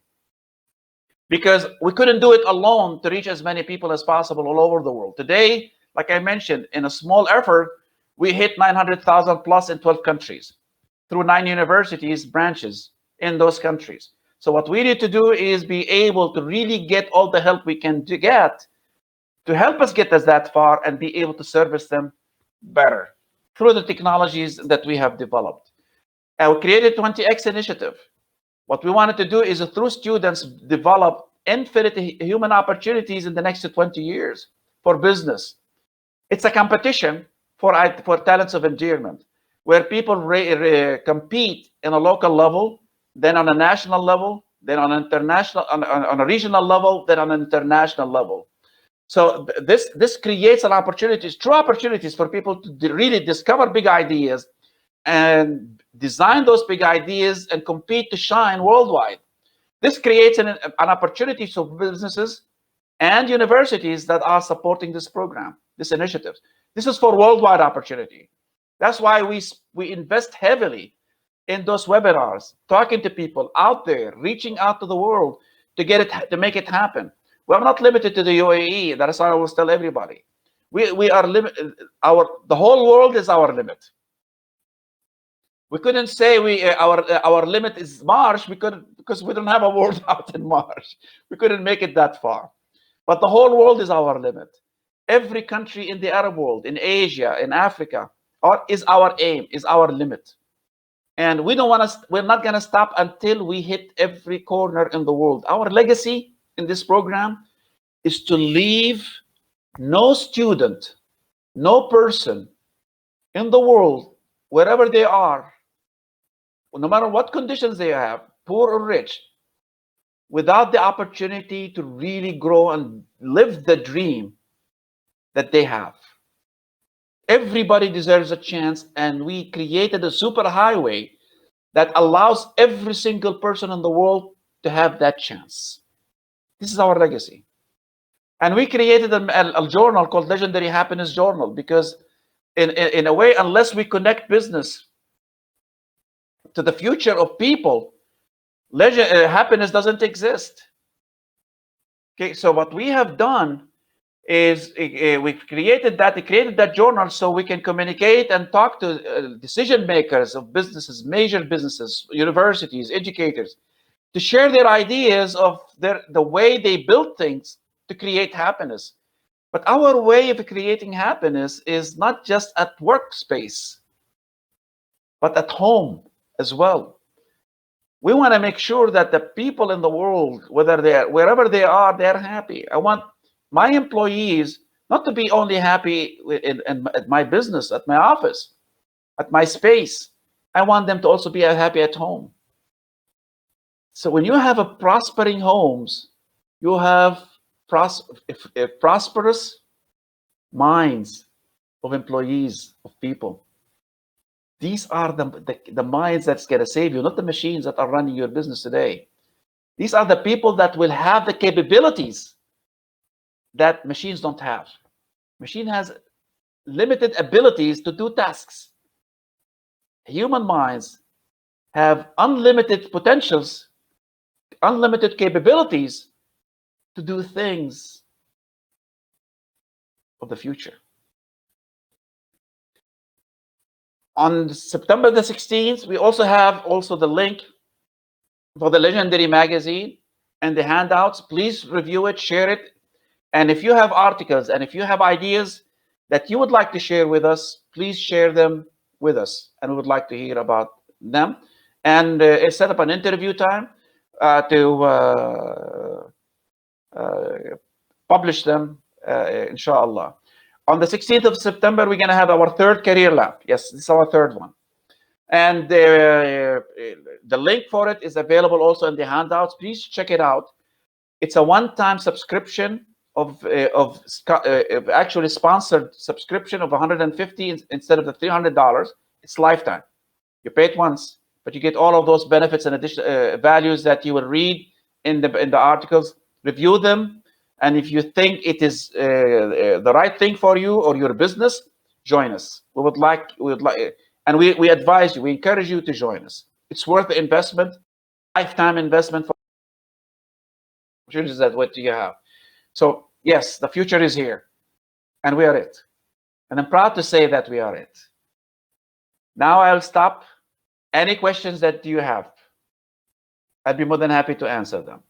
Because we couldn't do it alone to reach as many people as possible all over the world. Today, like I mentioned, in a small effort, we hit 900,000 plus in 12 countries through 9 universities, branches in those countries. So what we need to do is be able to really get all the help we can get to help us get us that far and be able to service them better through the technologies that we have developed. And we created 20X initiative. What we wanted to do is through students develop infinite human opportunities in the next 20 years for business. It's a competition for talents of endearment, where people compete in a local level, then on a national level, then on an international, on a regional level, then on an international level. So this creates an opportunities, true opportunities for people to really discover big ideas and design those big ideas and compete to shine worldwide. This creates an opportunity for businesses and universities that are supporting this program, this initiative. This is for worldwide opportunity. That's why we invest heavily in those webinars, talking to people out there, reaching out to the world to make it happen. We're not limited to the UAE. That is why I will tell everybody. We are limited. The whole world is our limit. We couldn't say our limit is March because we don't have a world out in March. We couldn't make it that far. But the whole world is our limit. Every country in the Arab world, in Asia, in Africa, is our aim, is our limit. And we're not gonna stop until we hit every corner in the world. Our legacy in this program is to leave no student, no person in the world, wherever they are, no matter what conditions they have, poor or rich, without the opportunity to really grow and live the dream that they have. Everybody deserves a chance, and we created a superhighway that allows every single person in the world to have that chance. This is our legacy. And we created a journal called Legendary Happiness Journal, because in a way, unless we connect business to the future of people, happiness doesn't exist. Okay, so what we have done is we created that journal so we can communicate and talk to decision makers of businesses, major businesses, universities, educators, to share their ideas of the way they build things to create happiness. But our way of creating happiness is not just at workspace, but at home as well. We want to make sure that the people in the world, wherever they are, they're happy. I want my employees not to be only happy at my business, at my office, at my space. I want them to also be happy at home. So when you have a prospering homes, you have prosperous minds of employees, of people. These are the minds that's going to save you, not the machines that are running your business today. These are the people that will have the capabilities that machines don't have. Machine has limited abilities to do tasks. Human minds have unlimited potentials, unlimited capabilities to do things of the future. On September the 16th, we also have the link for the Legendary magazine and the handouts. Please review it, share it. And if you have articles and if you have ideas that you would like to share with us, please share them with us. And we would like to hear about them. And set up an interview time to publish them, inshallah. On the 16th of September, we're going to have our third career lab. Yes, this is our third one. And the link for it is available also in the handouts. Please check it out. It's a one-time subscription of actually sponsored subscription of $150 instead of the $300. It's lifetime. You pay it once, but you get all of those benefits and additional values that you will read in the articles. Review them, and if you think it is the right thing for you or your business, join us. We would like, and we advise you, we encourage you to join us. It's worth the investment, lifetime investment for opportunities that what you have. So yes, the future is here, and we are it. And I'm proud to say that we are it. Now I'll stop. Any questions that you have, I'd be more than happy to answer them.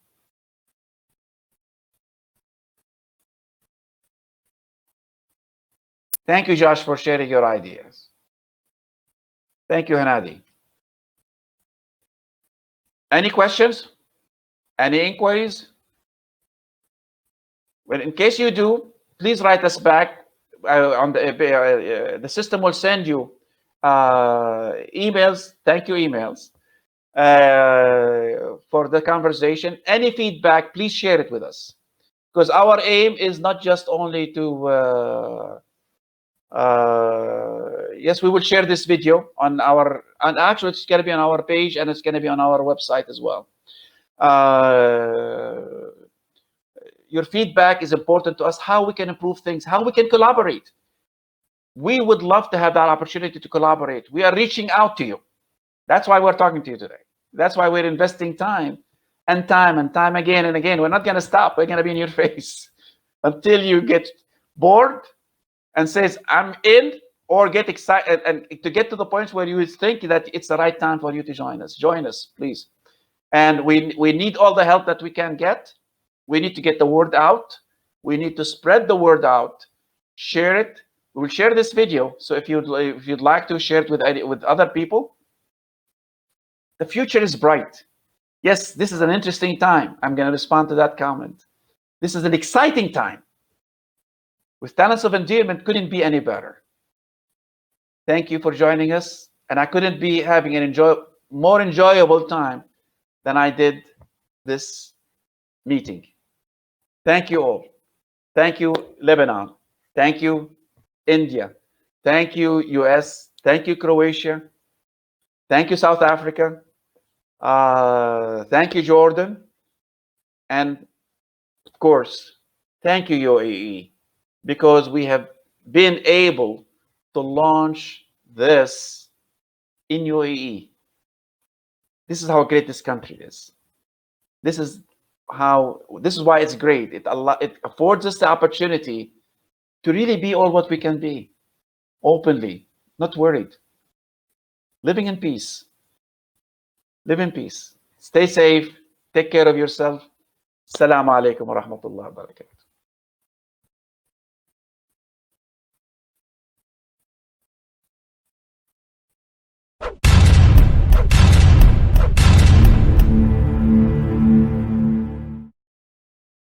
Thank you, Josh, for sharing your ideas. Thank you, Hanadi. Any questions? Any inquiries? Well, in case you do, please write us back. On the system will send you emails. Thank you, emails for the conversation. Any feedback, please share it with us, because our aim is not just only to yes, we will share this video on our, and actually it's going to be on our page and it's going to be on our website as well. Your feedback is important to us, how we can improve things, how we can collaborate. We would love to have that opportunity to collaborate. We are reaching out to you. That's why we're talking to you today. That's why we're investing time and time again and again. We're not going to stop. We're going to be in your face until you get bored and says, I'm in, or get excited, and to get to the point where you think that it's the right time for you to join us. Join us, please. And we need all the help that we can get. We need to get the word out. We need to spread the word out. Share it. We will share this video. So if you'd like to share it with other people, the future is bright. Yes, this is an interesting time. I'm going to respond to that comment. This is an exciting time. With Talents of Endearment, couldn't be any better. Thank you for joining us. And I couldn't be having more enjoyable time than I did this meeting. Thank you all. Thank you, Lebanon. Thank you, India. Thank you, US. Thank you, Croatia. Thank you, South Africa. Thank you, Jordan. And of course, thank you, UAE, because we have been able to launch this in UAE. This is how great this country is. This is why it's great. It affords us the opportunity to really be all what we can be, openly, not worried, living in peace. Live in peace. Stay safe. Take care of yourself. Assalamu alaikum wa rahmatullahi wa barakatuh.